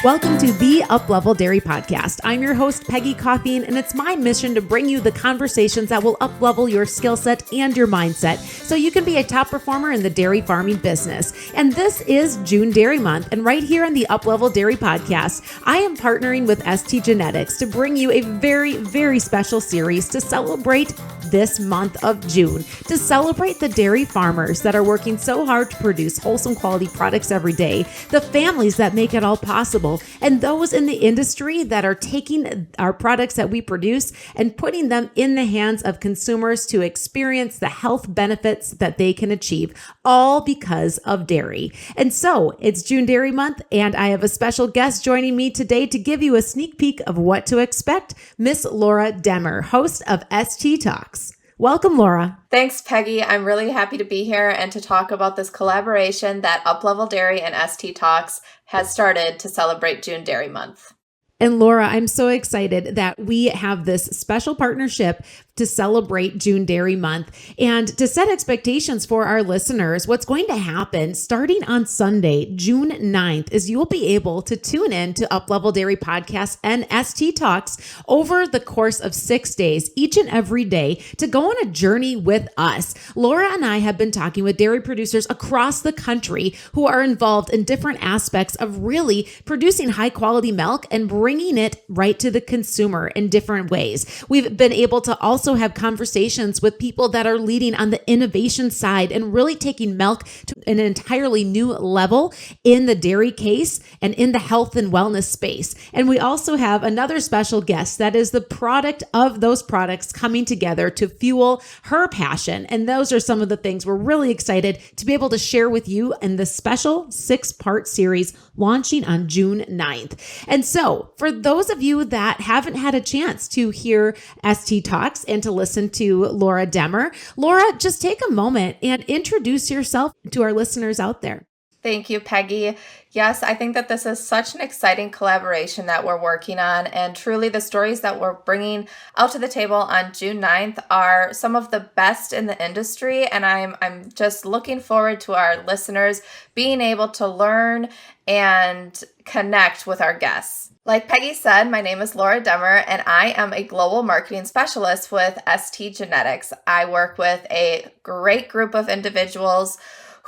Welcome to the Uplevel Dairy Podcast. I'm your host, Peggy Coffeen, and it's my mission to bring you the conversations that will uplevel your skill set and your mindset so you can be a top performer in the dairy farming business. And this is June Dairy Month, and right here on the Uplevel Dairy Podcast, I am partnering with STgenetics to bring you a very, very special series to celebrate this month of June, to celebrate the dairy farmers that are working so hard to produce wholesome quality products every day, the families that make it all possible, and those in the industry that are taking our products that we produce and putting them in the hands of consumers to experience the health benefits that they can achieve, all because of dairy. And so it's June Dairy Month, and I have a special guest joining me today to give you a sneak peek of what to expect, Miss Laura Demmer, host of STtalks. Welcome, Laura. Thanks, Peggy. I'm really happy to be here and to talk about this collaboration that Uplevel Dairy and STtalks has started to celebrate June Dairy Month. And Laura, I'm so excited that we have this special partnership to celebrate June Dairy Month and to set expectations for our listeners. What's going to happen starting on Sunday, June 9th, is you'll be able to tune in to Uplevel Dairy Podcast and STtalks over the course of 6 days, each and every day, to go on a journey with us. Laura and I have been talking with dairy producers across the country who are involved in different aspects of really producing high quality milk and bringing it right to the consumer in different ways. We've been able to also have conversations with people that are leading on the innovation side and really taking milk to an entirely new level in the dairy case and in the health and wellness space. And we also have another special guest that is the product of those products coming together to fuel her passion. And those are some of the things we're really excited to be able to share with you in the special 6-part series launching on June 9th. And so for those of you that haven't had a chance to hear STtalks and to listen to Laura Demmer, Laura, just take a moment and introduce yourself to our listeners out there. Thank you, Peggy. Yes, I think that this is such an exciting collaboration that we're working on, and truly the stories that we're bringing out to the table on June 9th are some of the best in the industry, and I'm just looking forward to our listeners being able to learn and connect with our guests. Like Peggy said, my name is Laura Demmer, and I am a global marketing specialist with STgenetics. I work with a great group of individuals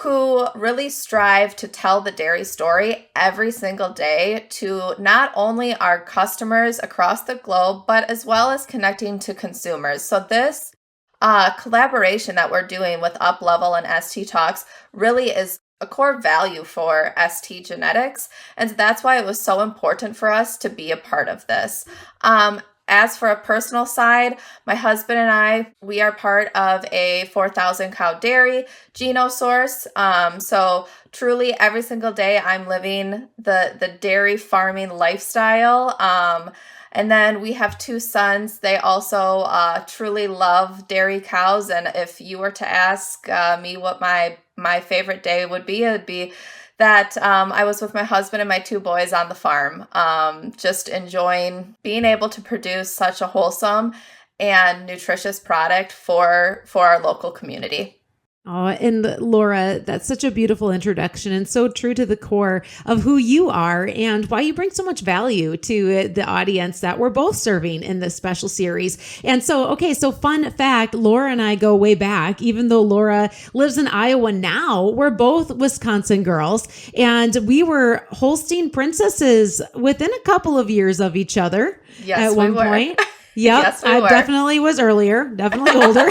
who really strive to tell the dairy story every single day to not only our customers across the globe, but as well as connecting to consumers. So this collaboration that we're doing with Uplevel and STtalks really is a core value for STgenetics. And that's why it was so important for us to be a part of this. As for a personal side, my husband and I, we are part of a 4,000 cow dairy geno source. So truly every single day I'm living the dairy farming lifestyle. And then we have 2 sons. They also truly love dairy cows. And if you were to ask me what my favorite day would be, it would be that I was with my husband and my 2 boys on the farm, just enjoying being able to produce such a wholesome and nutritious product for our local community. Oh, and Laura, that's such a beautiful introduction and so true to the core of who you are and why you bring so much value to the audience that we're both serving in this special series. And so, so fun fact, Laura and I go way back. Even though Laura lives in Iowa now, we're both Wisconsin girls, and we were Holstein princesses within a couple of years of each other at one point. Yep, yes, we were. Definitely was earlier, definitely older.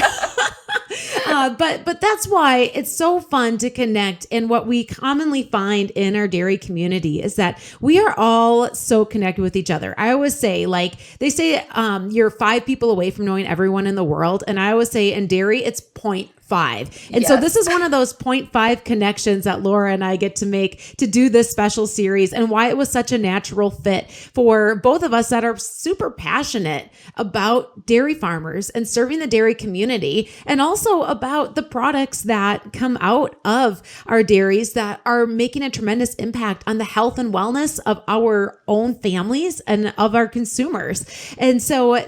But that's why it's so fun to connect. And what we commonly find in our dairy community is that we are all so connected with each other. I always say, they say you're 5 people away from knowing everyone in the world. And I always say in dairy, it's 0.5. And so this is one of those 0.5 connections that Laura and I get to make to do this special series, and why it was such a natural fit for both of us that are super passionate about dairy farmers and serving the dairy community, and also about the products that come out of our dairies that are making a tremendous impact on the health and wellness of our own families and of our consumers. And so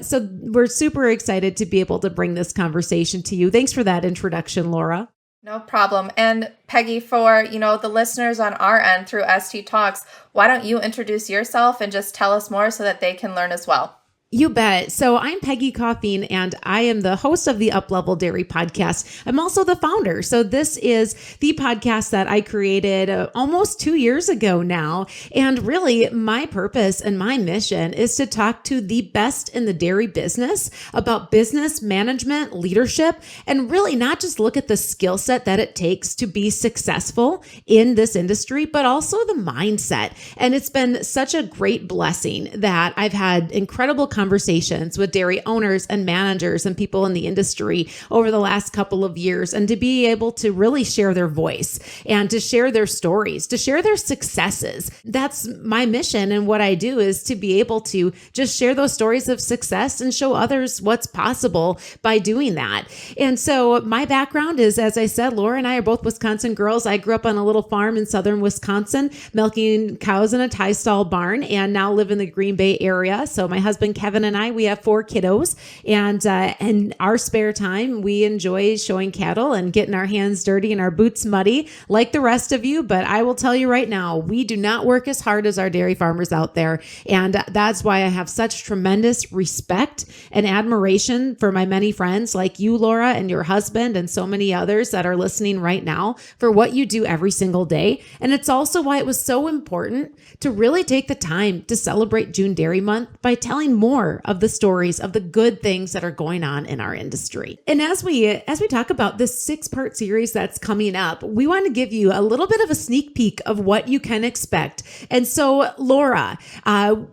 we're super excited to be able to bring this conversation to you. Thanks for that introduction, Laura. No problem. And Peggy, for, the listeners on our end through STtalks, why don't you introduce yourself and just tell us more so that they can learn as well? You bet. So I'm Peggy Coffeen, and I am the host of the Uplevel Dairy Podcast. I'm also the founder. So this is the podcast that I created almost 2 years ago now. And really, my purpose and my mission is to talk to the best in the dairy business about business management, leadership, and really not just look at the skill set that it takes to be successful in this industry, but also the mindset. And it's been such a great blessing that I've had incredible conversations with dairy owners and managers and people in the industry over the last couple of years, and to be able to really share their voice and to share their stories, to share their successes. That's my mission. And what I do is to be able to just share those stories of success and show others what's possible by doing that. And so my background is, as I said, Laura and I are both Wisconsin girls. I grew up on a little farm in southern Wisconsin, milking cows in a tie stall barn, and now live in the Green Bay area. So my husband, Kevin, and I, we have 4 kiddos, and in our spare time, we enjoy showing cattle and getting our hands dirty and our boots muddy like the rest of you. But I will tell you right now, we do not work as hard as our dairy farmers out there. And that's why I have such tremendous respect and admiration for my many friends like you, Laura, and your husband, and so many others that are listening right now for what you do every single day. And it's also why it was so important to really take the time to celebrate June Dairy Month by telling more of the stories of the good things that are going on in our industry. And as we talk about this 6-part series that's coming up, we want to give you a little bit of a sneak peek of what you can expect. And so, Laura,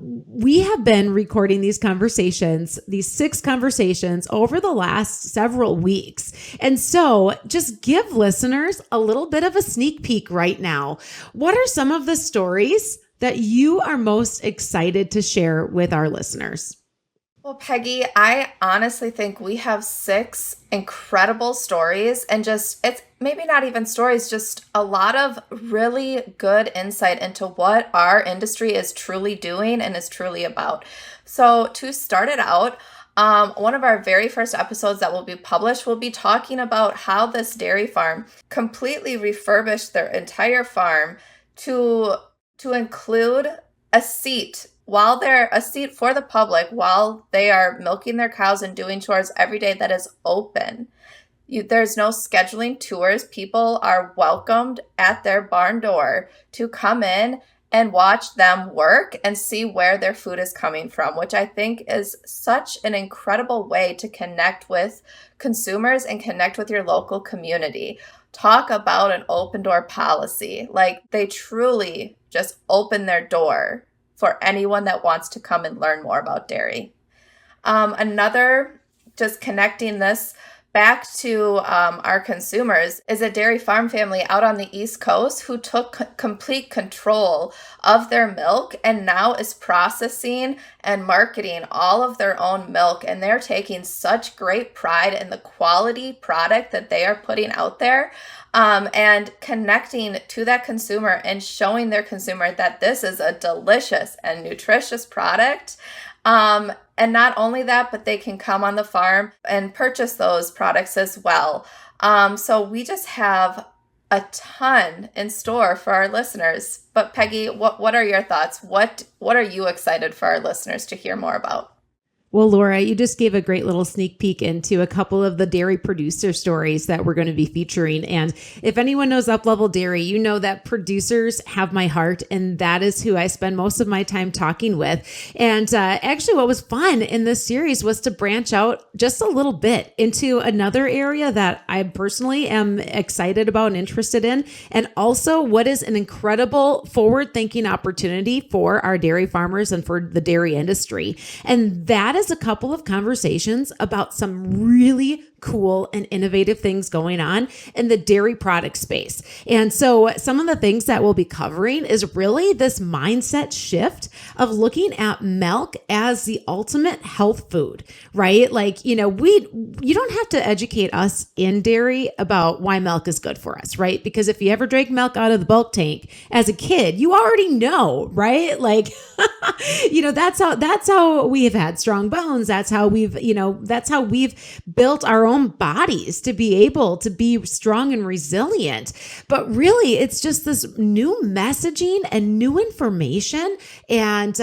we have been recording these conversations, these 6 conversations over the last several weeks. And so just give listeners a little bit of a sneak peek right now. What are some of the stories that you are most excited to share with our listeners? Well, Peggy, I honestly think we have 6 incredible stories, and just, it's maybe not even stories, just a lot of really good insight into what our industry is truly doing and is truly about. So to start it out, one of our very first episodes that will be published will be talking about how this dairy farm completely refurbished their entire farm to include a seat for the public while they are milking their cows and doing chores every day that is open. There's no scheduling tours. People are welcomed at their barn door to come in and watch them work and see where their food is coming from, which I think is such an incredible way to connect with consumers and connect with your local community. Talk about an open door policy. Like, they truly just open their door for anyone that wants to come and learn more about dairy. Another, just connecting this back to our consumers, is a dairy farm family out on the East Coast who took complete control of their milk and now is processing and marketing all of their own milk. And they're taking such great pride in the quality product that they are putting out there, and connecting to that consumer and showing their consumer that this is a delicious and nutritious product. And not only that, but they can come on the farm and purchase those products as well. So we just have a ton in store for our listeners. But Peggy, what are your thoughts? What are you excited for our listeners to hear more about? Well, Laura, you just gave a great little sneak peek into a couple of the dairy producer stories that we're going to be featuring. And if anyone knows Uplevel Dairy, you know that producers have my heart, and that is who I spend most of my time talking with. And actually, what was fun in this series was to branch out just a little bit into another area that I personally am excited about and interested in, and also what is an incredible forward-thinking opportunity for our dairy farmers and for the dairy industry. And that is a couple of conversations about some really cool and innovative things going on in the dairy product space. And so some of the things that we'll be covering is really this mindset shift of looking at milk as the ultimate health food, right? Like, you don't have to educate us in dairy about why milk is good for us, right? Because if you ever drank milk out of the bulk tank as a kid, you already know, right? Like, that's how we have had strong strong bones. That's how that's how we've built our own bodies to be able to be strong and resilient. But really, it's just this new messaging and new information and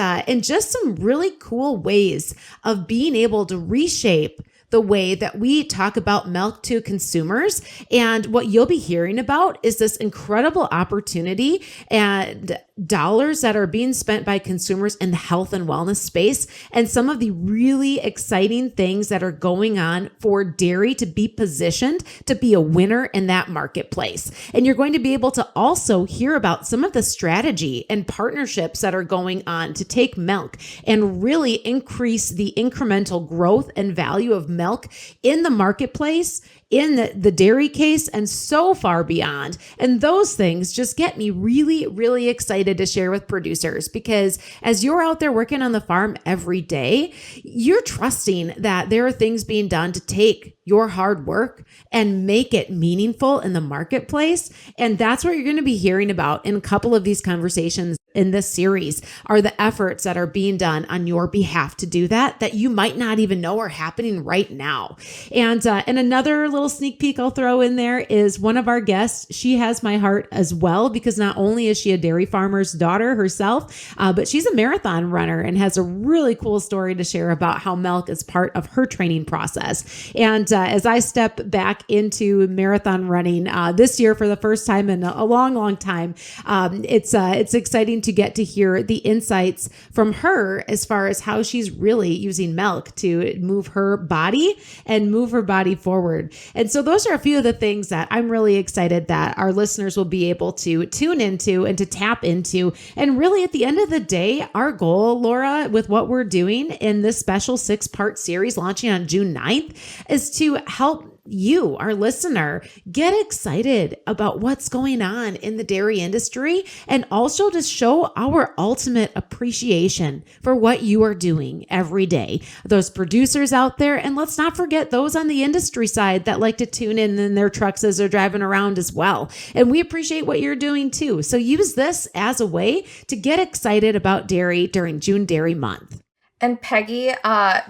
just some really cool ways of being able to reshape the way that we talk about milk to consumers. And what you'll be hearing about is this incredible opportunity and dollars that are being spent by consumers in the health and wellness space, and some of the really exciting things that are going on for dairy to be positioned to be a winner in that marketplace. And you're going to be able to also hear about some of the strategy and partnerships that are going on to take milk and really increase the incremental growth and value of milk in the marketplace, in the dairy case, and so far beyond. And those things just get me really, really excited to share with producers, because as you're out there working on the farm every day, you're trusting that there are things being done to take your hard work and make it meaningful in the marketplace. And that's what you're going to be hearing about in a couple of these conversations in this series, are the efforts that are being done on your behalf to do that you might not even know are happening right now. And another little sneak peek I'll throw in there is one of our guests. She has my heart as well, because not only is she a dairy farmer's daughter herself, but she's a marathon runner and has a really cool story to share about how milk is part of her training process. And as I step back into marathon running this year for the first time in a long, long time, it's exciting to get to hear the insights from her as far as how she's really using milk to move her body and move her body forward. And so those are a few of the things that I'm really excited that our listeners will be able to tune into and to tap into. And really, at the end of the day, our goal, Laura, with what we're doing in this special 6-part series launching on June 9th, is to help you, our listener, get excited about what's going on in the dairy industry, and also to show our ultimate appreciation for what you are doing every day. Those producers out there, and let's not forget those on the industry side that like to tune in their trucks as they're driving around as well. And we appreciate what you're doing too. So use this as a way to get excited about dairy during June Dairy Month. And Peggy,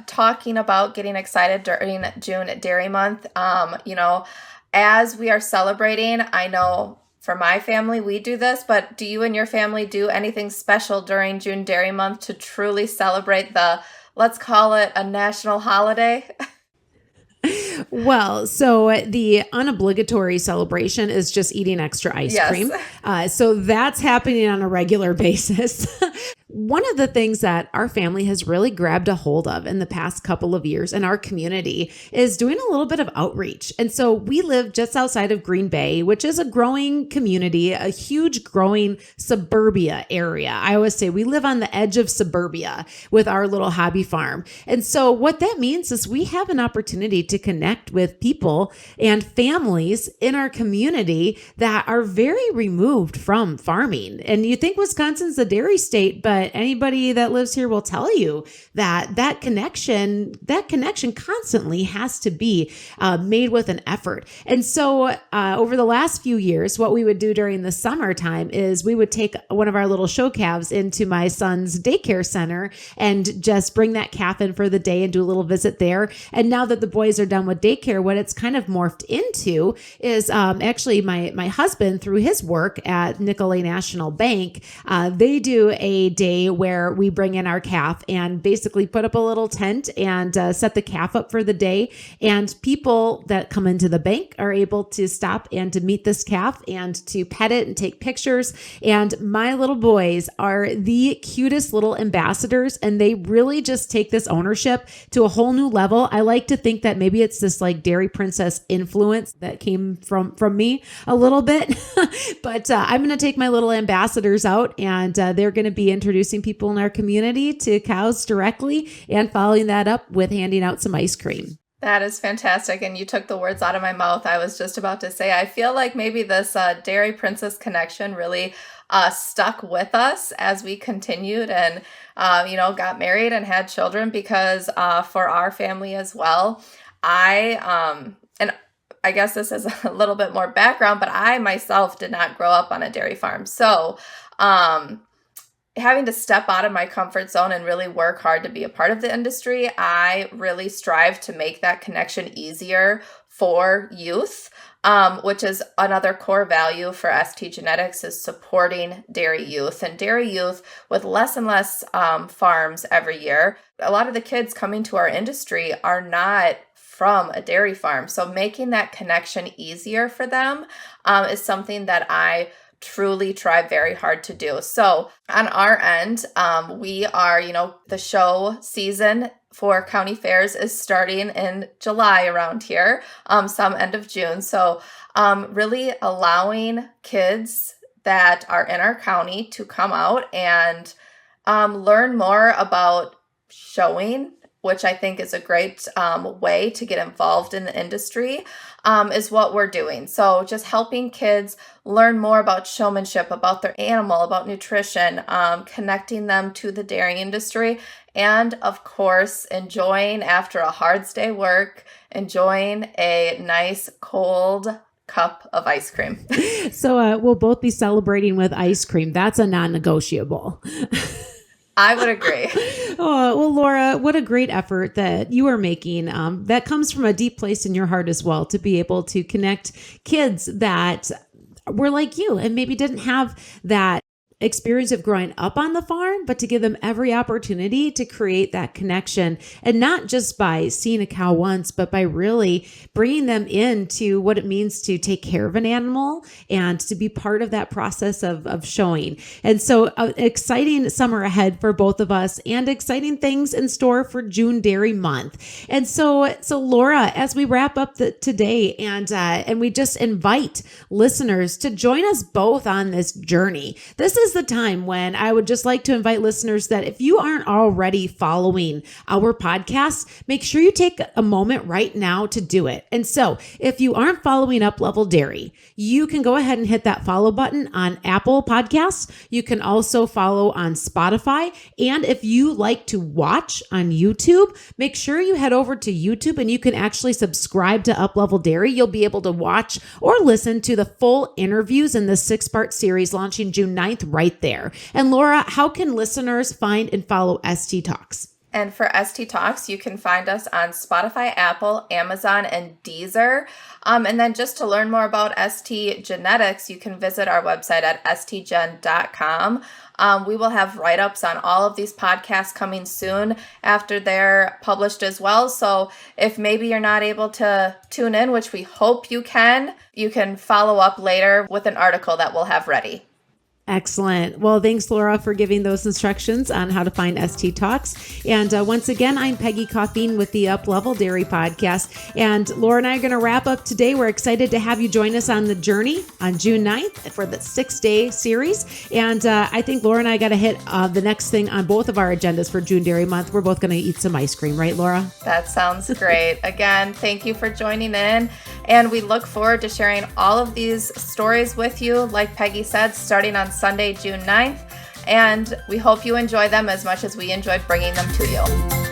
talking about getting excited during June Dairy Month, as we are celebrating, I know for my family, we do this, but do you and your family do anything special during June Dairy Month to truly celebrate let's call it a national holiday? Well, so the unobligatory celebration is just eating extra ice cream. So that's happening on a regular basis. One of the things that our family has really grabbed a hold of in the past couple of years in our community is doing a little bit of outreach. And so we live just outside of Green Bay, which is a growing community, a huge growing suburbia area. I always say we live on the edge of suburbia with our little hobby farm. And so what that means is we have an opportunity to connect with people and families in our community that are very removed from farming. And you think Wisconsin's a dairy state, but anybody that lives here will tell you that connection constantly has to be made with an effort. And so over the last few years, what we would do during the summertime is we would take one of our little show calves into my son's daycare center and just bring that calf in for the day and do a little visit there. And now that the boys are done with daycare, what it's kind of morphed into is actually my husband, through his work at Nicolay National Bank, they do a day where we bring in our calf and basically put up a little tent and set the calf up for the day. And people that come into the bank are able to stop and to meet this calf and to pet it and take pictures. And my little boys are the cutest little ambassadors, and they really just take this ownership to a whole new level. I like to think that maybe it's this like dairy princess influence that came from me a little bit, but I'm going to take my little ambassadors out, and they're going to be introducing people in our community to cows directly and following that up with handing out some ice cream. That is fantastic. And you took the words out of my mouth. I was just about to say, I feel like maybe this dairy princess connection really stuck with us as we continued and, got married and had children, because for our family as well, and I guess this is a little bit more background, but I myself did not grow up on a dairy farm. So, having to step out of my comfort zone and really work hard to be a part of the industry, I really strive to make that connection easier for youth, which is another core value for ST Genetics, is supporting dairy youth and dairy youth with less and less farms every year. A lot of the kids coming to our industry are not from a dairy farm. So making that connection easier for them is something that I truly try very hard to do. So on our end, we are, the show season for county fairs is starting in July around here, some end of June. So really allowing kids that are in our county to come out and learn more about showing, which I think is a great way to get involved in the industry, is what we're doing. So just helping kids learn more about showmanship, about their animal, about nutrition, connecting them to the dairy industry, and of course, enjoying, after a hard day's work, enjoying a nice cold cup of ice cream. So we'll both be celebrating with ice cream. That's a non-negotiable. I would agree. Oh, well, Laura, what a great effort that you are making. That comes from a deep place in your heart as well, to be able to connect kids that were like you and maybe didn't have that experience of growing up on the farm, but to give them every opportunity to create that connection, and not just by seeing a cow once, but by really bringing them into what it means to take care of an animal and to be part of that process of showing. And so exciting summer ahead for both of us, and exciting things in store for June Dairy Month. And so Laura, as we wrap up today, and we just invite listeners to join us both on this journey. This is the time when I would just like to invite listeners that if you aren't already following our podcast, make sure you take a moment right now to do it. And so if you aren't following Uplevel Dairy, you can go ahead and hit that follow button on Apple Podcasts. You can also follow on Spotify. And if you like to watch on YouTube, make sure you head over to YouTube and you can actually subscribe to Uplevel Dairy. You'll be able to watch or listen to the full interviews in the 6-part series launching June 9th right there. And Laura, how can listeners find and follow STtalks? And for STtalks, you can find us on Spotify, Apple, Amazon, and Deezer. And then just to learn more about ST Genetics, you can visit our website at stgen.com. We will have write-ups on all of these podcasts coming soon after they're published as well. So if maybe you're not able to tune in, which we hope you can follow up later with an article that we'll have ready. Excellent. Well, thanks, Laura, for giving those instructions on how to find STtalks. And once again, I'm Peggy Coffeen with the Uplevel Dairy Podcast. And Laura and I are going to wrap up today. We're excited to have you join us on the journey on June 9th for the 6-day series. And I think Laura and I got to hit the next thing on both of our agendas for June Dairy Month. We're both going to eat some ice cream, right, Laura? That sounds great. Again, thank you for joining in. And we look forward to sharing all of these stories with you, like Peggy said, starting on Sunday, June 9th. And we hope you enjoy them as much as we enjoyed bringing them to you.